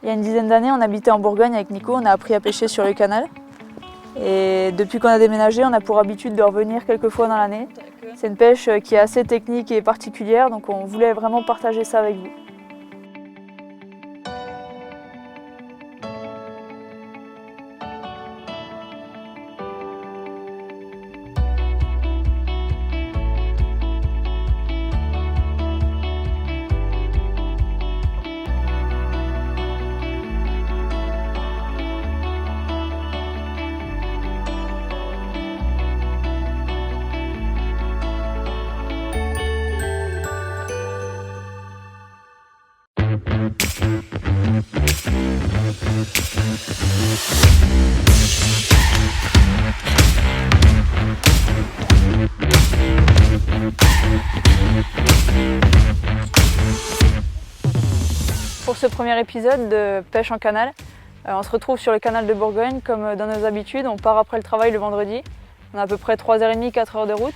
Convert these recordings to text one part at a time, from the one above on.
Il y a une dizaine d'années, on habitait en Bourgogne avec Nico, on a appris à pêcher sur le canal. Et depuis qu'on a déménagé, on a pour habitude de revenir quelques fois dans l'année. C'est une pêche qui est assez technique et particulière, donc on voulait vraiment partager ça avec vous. Pour ce premier épisode de pêche en canal, on se retrouve sur le canal de Bourgogne comme dans nos habitudes, on part après le travail le vendredi. On a à peu près 3h30, 4 heures de route.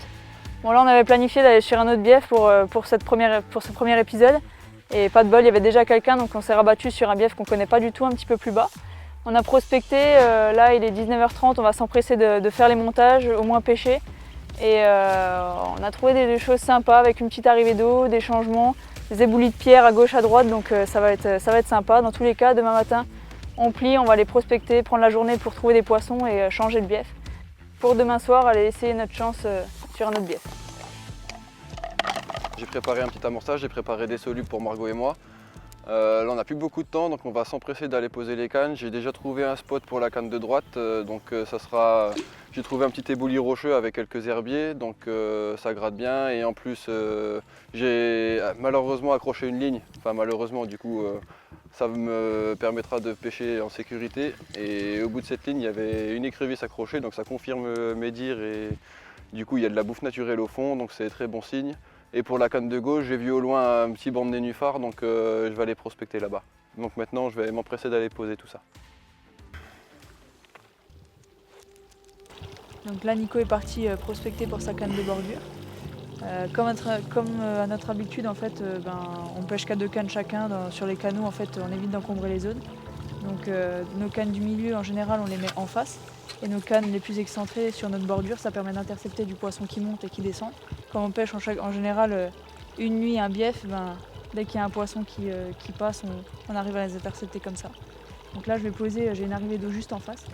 Bon là on avait planifié d'aller sur un autre bief pour ce premier épisode et pas de bol, il y avait déjà quelqu'un donc on s'est rabattu sur un bief qu'on ne connaît pas du tout, un petit peu plus bas. On a prospecté, là il est 19h30, on va s'empresser de faire les montages, au moins pêcher. Et on a trouvé des choses sympas avec une petite arrivée d'eau, des changements, des éboulis de pierre à gauche, à droite, donc ça va être sympa. Dans tous les cas, demain matin, on plie, on va aller prospecter, prendre la journée pour trouver des poissons et changer de bief. Pour demain soir, aller essayer notre chance sur un autre bief. J'ai préparé un petit amorçage, j'ai préparé des solubles pour Margot et moi. Là on n'a plus beaucoup de temps donc on va s'empresser d'aller poser les cannes. J'ai déjà trouvé un spot pour la canne de droite, j'ai trouvé un petit éboulis rocheux avec quelques herbiers, donc ça gratte bien et en plus j'ai malheureusement accroché une ligne, enfin malheureusement du coup ça me permettra de pêcher en sécurité et au bout de cette ligne il y avait une écrevisse accrochée donc ça confirme mes dires et du coup il y a de la bouffe naturelle au fond donc c'est très bon signe. Et pour la canne de gauche, j'ai vu au loin un petit banc de nénuphars, donc je vais aller prospecter là-bas. Donc maintenant, je vais m'empresser d'aller poser tout ça. Donc là, Nico est parti prospecter pour sa canne de bordure. Comme à notre habitude, en fait, on pêche qu'à 2 cannes chacun. Sur les canaux, en fait, on évite d'encombrer les zones. Donc nos cannes du milieu, en général, on les met en face. Et nos cannes les plus excentrées sur notre bordure, ça permet d'intercepter du poisson qui monte et qui descend. Quand on pêche en général une nuit, un bief, dès qu'il y a un poisson qui passe, on arrive à les intercepter comme ça. Donc là, je vais poser, j'ai une arrivée d'eau juste en face.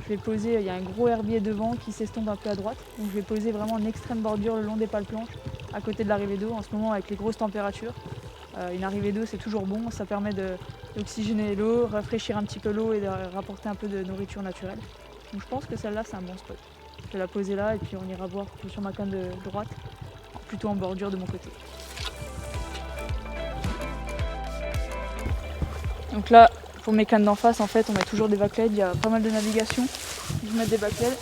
Je vais poser, il y a un gros herbier devant qui s'estompe un peu à droite. Donc je vais poser vraiment en extrême bordure le long des pales planches, à côté de l'arrivée d'eau. En ce moment, avec les grosses températures, une arrivée d'eau, c'est toujours bon. Ça permet d'oxygéner l'eau, rafraîchir un petit peu l'eau et de rapporter un peu de nourriture naturelle. Donc je pense que celle-là, c'est un bon spot. Je vais la poser là et puis on ira voir sur ma canne de droite, plutôt en bordure de mon côté. Donc là, pour mes cannes d'en face, en fait, on met toujours des backleds. Il y a pas mal de navigation. Je mets des backleds.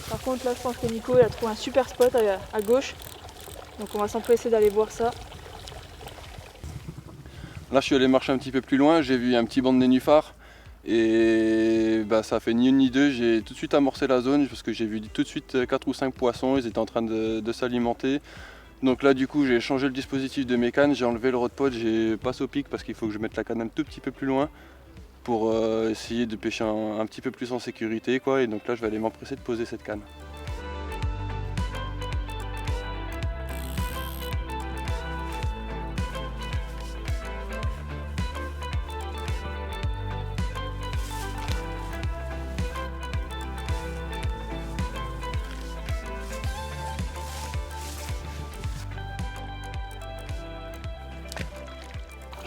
Par contre, là, je pense que Nico il a trouvé un super spot à gauche. Donc on va s'empresser d'aller voir ça. Là, je suis allé marcher un petit peu plus loin, j'ai vu un petit banc de nénuphars. Et ça fait ni une ni deux, j'ai tout de suite amorcé la zone parce que j'ai vu tout de suite 4 ou 5 poissons, ils étaient en train de s'alimenter. Donc là du coup j'ai changé le dispositif de mes cannes, j'ai enlevé le rod pod, j'ai passé au pic parce qu'il faut que je mette la canne un tout petit peu plus loin pour essayer de pêcher un petit peu plus en sécurité quoi. Et donc là je vais aller m'empresser de poser cette canne.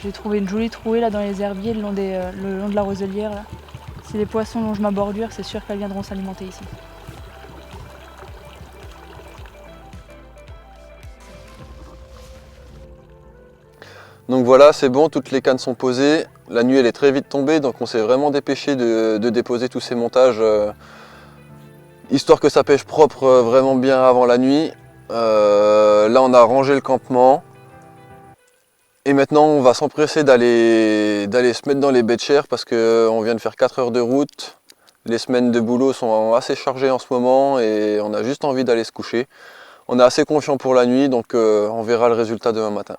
J'ai trouvé une jolie trouée là dans les herbiers le long de la roselière. Là. Si les poissons longent ma bordure, c'est sûr qu'elles viendront s'alimenter ici. Donc voilà, c'est bon, toutes les cannes sont posées. La nuit elle est très vite tombée, donc on s'est vraiment dépêché de déposer tous ces montages, histoire que ça pêche propre vraiment bien avant la nuit. Là on a rangé le campement. Et maintenant on va s'empresser d'aller se mettre dans les béchères parce qu'on vient de faire 4 heures de route. Les semaines de boulot sont assez chargées en ce moment et on a juste envie d'aller se coucher. On est assez confiant pour la nuit donc on verra le résultat demain matin.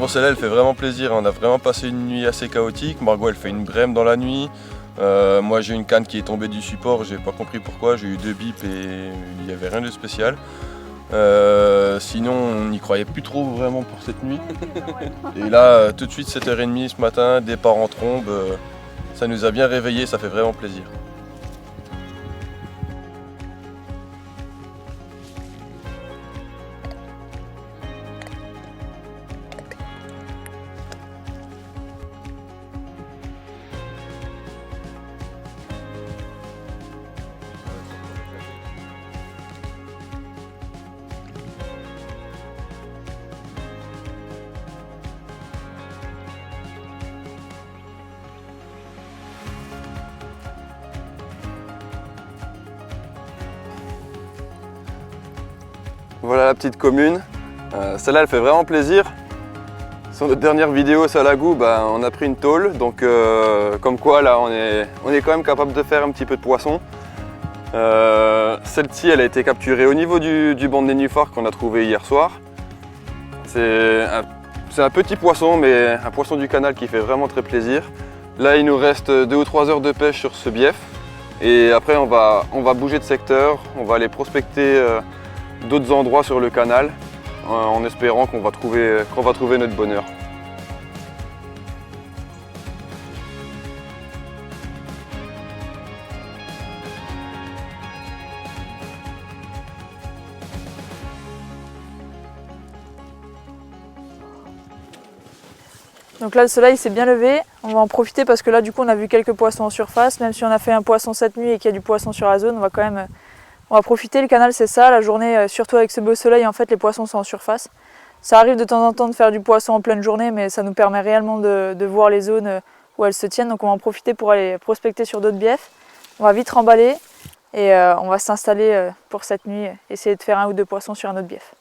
celle-là, elle fait vraiment plaisir. On a vraiment passé une nuit assez chaotique. Margot, elle fait une brème dans la nuit. Moi, j'ai une canne qui est tombée du support. J'ai pas compris pourquoi. J'ai eu 2 bips et il n'y avait rien de spécial. Sinon, on n'y croyait plus trop vraiment pour cette nuit. Et là, tout de suite, 7h30 ce matin, départ en trombe. Ça nous a bien réveillés, ça fait vraiment plaisir. Voilà la petite commune. Celle-là, elle fait vraiment plaisir. Sur notre dernière vidéo Salagou, on a pris une tôle, donc comme quoi là on est quand même capable de faire un petit peu de poisson. Celle-ci, elle a été capturée au niveau du banc de nénuphar qu'on a trouvé hier soir. C'est un petit poisson, mais un poisson du canal qui fait vraiment très plaisir. Là, il nous reste 2 ou 3 heures de pêche sur ce bief. Et après, on va bouger de secteur, on va aller prospecter d'autres endroits sur le canal en espérant qu'on va trouver notre bonheur. Donc là, le soleil s'est bien levé. On va en profiter parce que là, du coup, on a vu quelques poissons en surface. Même si on a fait un poisson cette nuit et qu'il y a du poisson sur la zone, on va profiter. Le canal, c'est ça. La journée, surtout avec ce beau soleil, en fait, les poissons sont en surface. Ça arrive de temps en temps de faire du poisson en pleine journée, mais ça nous permet réellement de voir les zones où elles se tiennent. Donc on va en profiter pour aller prospecter sur d'autres biefs. On va vite remballer et on va s'installer pour cette nuit, essayer de faire 1 ou 2 poissons sur un autre bief.